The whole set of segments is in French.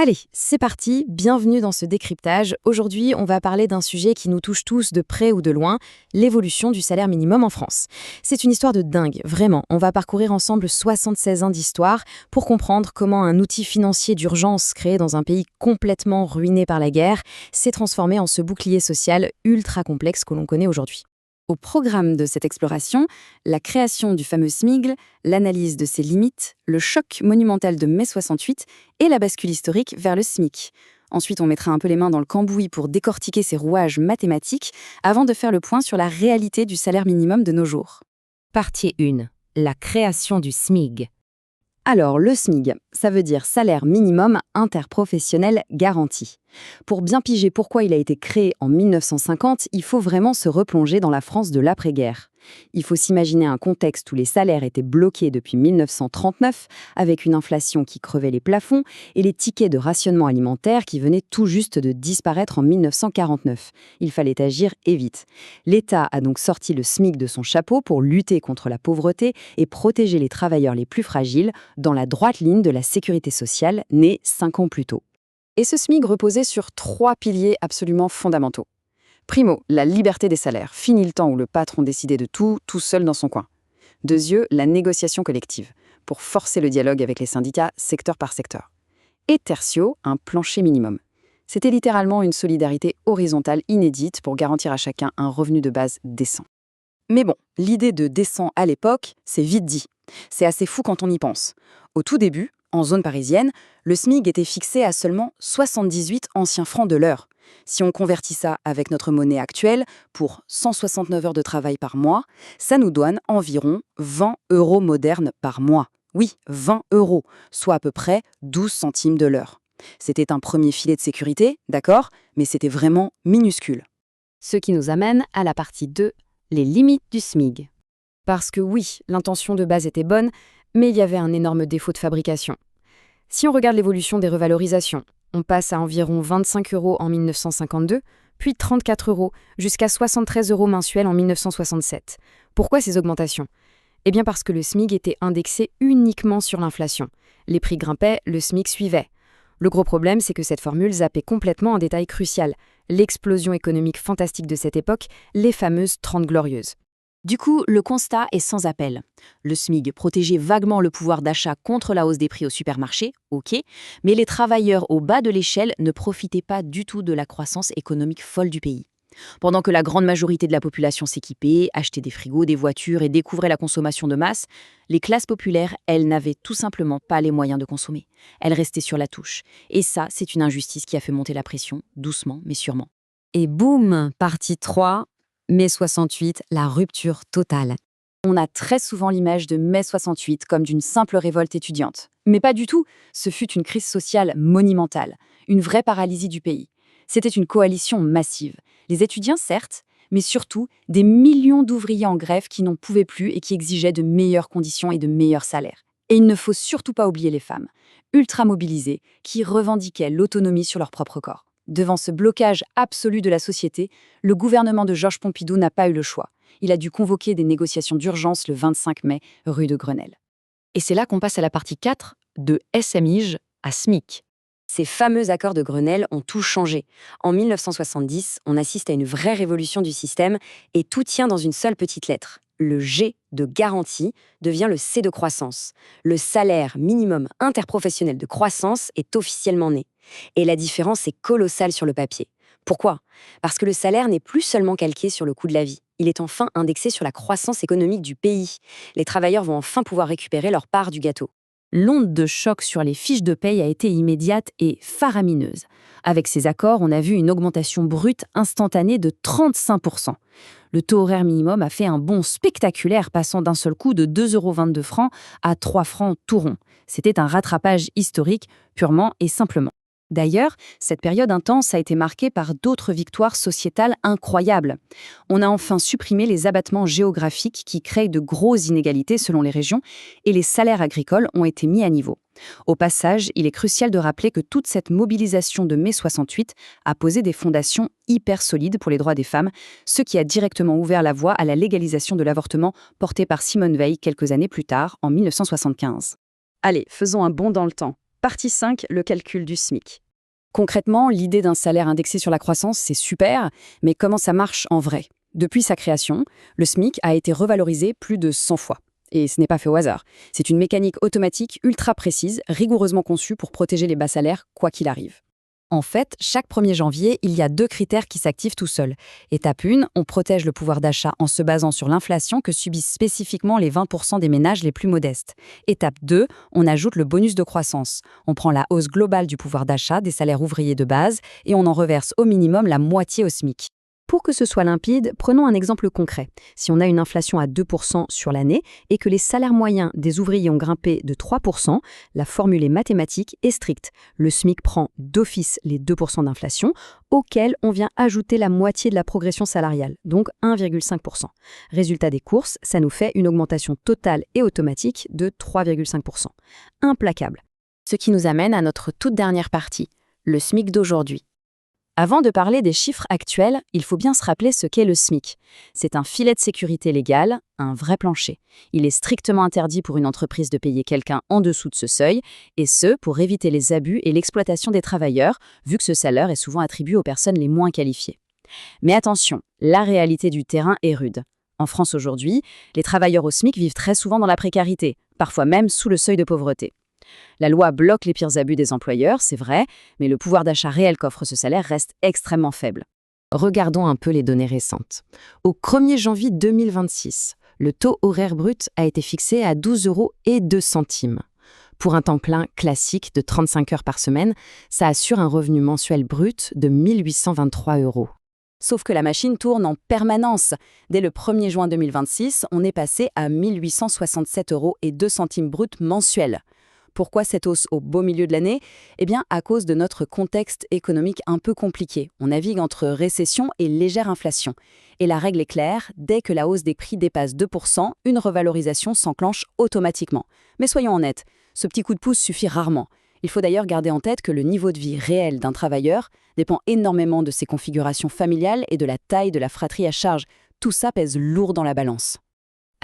Allez, c'est parti, bienvenue dans ce décryptage. Aujourd'hui, on va parler d'un sujet qui nous touche tous de près ou de loin, l'évolution du salaire minimum en France. C'est une histoire de dingue, vraiment. On va parcourir ensemble 76 ans d'histoire pour comprendre comment un outil financier d'urgence créé dans un pays complètement ruiné par la guerre s'est transformé en ce bouclier social ultra complexe que l'on connaît aujourd'hui. Au programme de cette exploration, la création du fameux SMIG, l'analyse de ses limites, le choc monumental de mai 68 et la bascule historique vers le SMIC. Ensuite, on mettra un peu les mains dans le cambouis pour décortiquer ces rouages mathématiques avant de faire le point sur la réalité du salaire minimum de nos jours. Partie 1. La création du SMIG. Alors, le SMIG, ça veut dire salaire minimum interprofessionnel garanti. Pour bien piger pourquoi il a été créé en 1950, il faut vraiment se replonger dans la France de l'après-guerre. Il faut s'imaginer un contexte où les salaires étaient bloqués depuis 1939, avec une inflation qui crevait les plafonds et les tickets de rationnement alimentaire qui venaient tout juste de disparaître en 1949. Il fallait agir et vite. L'État a donc sorti le SMIC de son chapeau pour lutter contre la pauvreté et protéger les travailleurs les plus fragiles dans la droite ligne de la sécurité sociale née 5 ans plus tôt. Et ce SMIC reposait sur 3 piliers absolument fondamentaux. Primo, la liberté des salaires. Fini le temps où le patron décidait de tout seul dans son coin. Deuxièmement, la négociation collective, pour forcer le dialogue avec les syndicats secteur par secteur. Et tertio, un plancher minimum. C'était littéralement une solidarité horizontale inédite pour garantir à chacun un revenu de base décent. Mais bon, l'idée de décent à l'époque, c'est vite dit. C'est assez fou quand on y pense. Au tout début, en zone parisienne, le SMIC était fixé à seulement 78 anciens francs de l'heure. Si on convertit ça avec notre monnaie actuelle, pour 169 heures de travail par mois, ça nous donne environ 20 € modernes par mois. Oui, 20 €, soit à peu près 12 centimes de l'heure. C'était un premier filet de sécurité, d'accord, mais c'était vraiment minuscule. Ce qui nous amène à la partie 2, les limites du SMIG. Parce que oui, l'intention de base était bonne, mais il y avait un énorme défaut de fabrication. Si on regarde l'évolution des revalorisations, on passe à environ 25 € en 1952, puis 34 € jusqu'à 73 € mensuels en 1967. Pourquoi ces augmentations ? Eh bien parce que le SMIC était indexé uniquement sur l'inflation. Les prix grimpaient, le SMIC suivait. Le gros problème, c'est que cette formule zappait complètement un détail crucial, l'explosion économique fantastique de cette époque, les fameuses 30 glorieuses. Du coup, le constat est sans appel. Le SMIG protégeait vaguement le pouvoir d'achat contre la hausse des prix au supermarché, ok, mais les travailleurs au bas de l'échelle ne profitaient pas du tout de la croissance économique folle du pays. Pendant que la grande majorité de la population s'équipait, achetait des frigos, des voitures et découvrait la consommation de masse, les classes populaires, elles, n'avaient tout simplement pas les moyens de consommer. Elles restaient sur la touche. Et ça, c'est une injustice qui a fait monter la pression, doucement mais sûrement. Et boum, partie 3, mai 68, la rupture totale. On a très souvent l'image de mai 68 comme d'une simple révolte étudiante. Mais pas du tout, ce fut une crise sociale monumentale, une vraie paralysie du pays. C'était une coalition massive. Les étudiants, certes, mais surtout des millions d'ouvriers en grève qui n'en pouvaient plus et qui exigeaient de meilleures conditions et de meilleurs salaires. Et il ne faut surtout pas oublier les femmes, ultra mobilisées, qui revendiquaient l'autonomie sur leur propre corps. Devant ce blocage absolu de la société, le gouvernement de Georges Pompidou n'a pas eu le choix. Il a dû convoquer des négociations d'urgence le 25 mai, rue de Grenelle. Et c'est là qu'on passe à la partie 4, de SMIG à SMIC. Ces fameux accords de Grenelle ont tout changé. En 1970, on assiste à une vraie révolution du système et tout tient dans une seule petite lettre. Le G de garantie devient le C de croissance. Le salaire minimum interprofessionnel de croissance est officiellement né. Et la différence est colossale sur le papier. Pourquoi ? Parce que le salaire n'est plus seulement calqué sur le coût de la vie. Il est enfin indexé sur la croissance économique du pays. Les travailleurs vont enfin pouvoir récupérer leur part du gâteau. L'onde de choc sur les fiches de paye a été immédiate et faramineuse. Avec ces accords, on a vu une augmentation brute instantanée de 35%. Le taux horaire minimum a fait un bond spectaculaire, passant d'un seul coup de 2,22 € à 3 francs tout rond. C'était un rattrapage historique, purement et simplement. D'ailleurs, cette période intense a été marquée par d'autres victoires sociétales incroyables. On a enfin supprimé les abattements géographiques qui créent de grosses inégalités selon les régions et les salaires agricoles ont été mis à niveau. Au passage, il est crucial de rappeler que toute cette mobilisation de mai 68 a posé des fondations hyper solides pour les droits des femmes, ce qui a directement ouvert la voie à la légalisation de l'avortement portée par Simone Veil quelques années plus tard, en 1975. Allez, faisons un bond dans le temps. Partie 5, le calcul du SMIC. Concrètement, l'idée d'un salaire indexé sur la croissance, c'est super, mais comment ça marche en vrai? Depuis sa création, le SMIC a été revalorisé plus de 100 fois. Et ce n'est pas fait au hasard. C'est une mécanique automatique ultra précise, rigoureusement conçue pour protéger les bas salaires, quoi qu'il arrive. En fait, chaque 1er janvier, il y a 2 critères qui s'activent tout seuls. Étape 1, on protège le pouvoir d'achat en se basant sur l'inflation que subissent spécifiquement les 20% des ménages les plus modestes. Étape 2, on ajoute le bonus de croissance. On prend la hausse globale du pouvoir d'achat des salaires ouvriers de base et on en reverse au minimum la moitié au SMIC. Pour que ce soit limpide, prenons un exemple concret. Si on a une inflation à 2% sur l'année et que les salaires moyens des ouvriers ont grimpé de 3%, la formule est mathématique et stricte. Le SMIC prend d'office les 2% d'inflation, auxquels on vient ajouter la moitié de la progression salariale, donc 1,5%. Résultat des courses, ça nous fait une augmentation totale et automatique de 3,5%. Implacable. Ce qui nous amène à notre toute dernière partie, le SMIC d'aujourd'hui. Avant de parler des chiffres actuels, il faut bien se rappeler ce qu'est le SMIC. C'est un filet de sécurité légal, un vrai plancher. Il est strictement interdit pour une entreprise de payer quelqu'un en dessous de ce seuil, et ce, pour éviter les abus et l'exploitation des travailleurs, vu que ce salaire est souvent attribué aux personnes les moins qualifiées. Mais attention, la réalité du terrain est rude. En France aujourd'hui, les travailleurs au SMIC vivent très souvent dans la précarité, parfois même sous le seuil de pauvreté. La loi bloque les pires abus des employeurs, c'est vrai, mais le pouvoir d'achat réel qu'offre ce salaire reste extrêmement faible. Regardons un peu les données récentes. Au 1er janvier 2026, le taux horaire brut a été fixé à 12,02 €. Pour un temps plein classique de 35 heures par semaine, ça assure un revenu mensuel brut de 1 823 €. Sauf que la machine tourne en permanence. Dès le 1er juin 2026, on est passé à 1 867,02 € brut mensuel. Pourquoi cette hausse au beau milieu de l'année? Eh bien, à cause de notre contexte économique un peu compliqué. On navigue entre récession et légère inflation. Et la règle est claire, dès que la hausse des prix dépasse 2%, une revalorisation s'enclenche automatiquement. Mais soyons honnêtes, ce petit coup de pouce suffit rarement. Il faut d'ailleurs garder en tête que le niveau de vie réel d'un travailleur dépend énormément de ses configurations familiales et de la taille de la fratrie à charge. Tout ça pèse lourd dans la balance.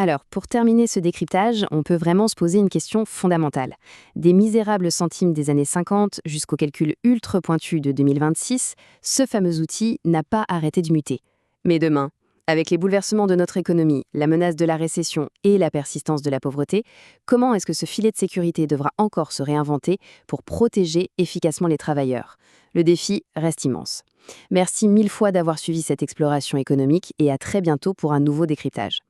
Alors, pour terminer ce décryptage, on peut vraiment se poser une question fondamentale. Des misérables centimes des années 50 jusqu'au calcul ultra pointu de 2026, ce fameux outil n'a pas arrêté de muter. Mais demain, avec les bouleversements de notre économie, la menace de la récession et la persistance de la pauvreté, comment est-ce que ce filet de sécurité devra encore se réinventer pour protéger efficacement les travailleurs? Le défi reste immense. Merci 1000 fois d'avoir suivi cette exploration économique et à très bientôt pour un nouveau décryptage.